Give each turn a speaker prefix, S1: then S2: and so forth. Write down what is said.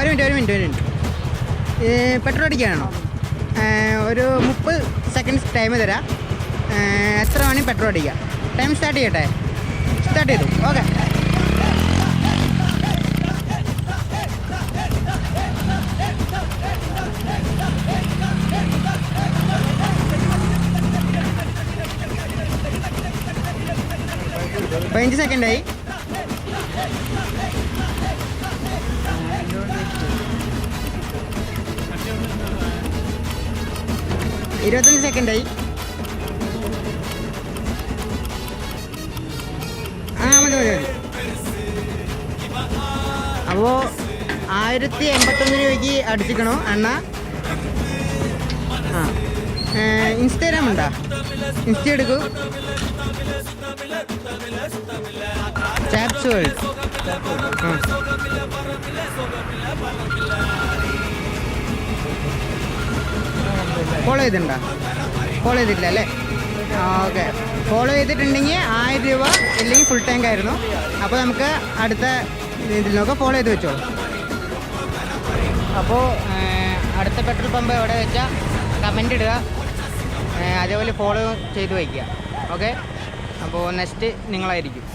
S1: ഒരു minute petrol അടിക്കാനാണോ? ഒരു 30 seconds time തരാം. എത്ര വേണമെങ്കിൽ പെട്രോൾ അടിക്കാം. ടൈം സ്റ്റാർട്ട് ചെയ്യട്ടെ? സ്റ്റാർട്ട് ചെയ്തു. ഓക്കെ. പതിനഞ്ച് സെക്കൻഡായി. ഇരുപത്തഞ്ച് സെക്കൻഡായി. മതി. അപ്പോൾ 1081 രൂപയ്ക്ക് അടിച്ചിക്കണോ എണ്ണ? ഇൻസ്റ്റാഗ്രാം ഉണ്ടോ? ഇൻസ്റ്റ എടുക്കൂ. Chops world. ഫോളോ ചെയ്തിട്ടുണ്ടോ? ഫോളോ ചെയ്തിട്ടില്ല അല്ലേ? ഓക്കെ. ഫോളോ ചെയ്തിട്ടുണ്ടെങ്കിൽ 1000 രൂപ, ഇല്ലെങ്കിൽ ഫുൾ ടാങ്ക് ആയിരുന്നു. അപ്പോൾ നമുക്ക് അടുത്ത ഇതിൽ നോക്കാം. ഫോളോ ചെയ്ത് വെച്ചോളൂ. അപ്പോൾ അടുത്ത പെട്രോൾ പമ്പ് എവിടെ വെച്ചാൽ കമൻ്റ് ഇടുക. അതേപോലെ ഫോളോ ചെയ്ത് വയ്ക്കുക. ഓക്കെ. അപ്പോൾ നെക്സ്റ്റ് നിങ്ങളായിരിക്കും.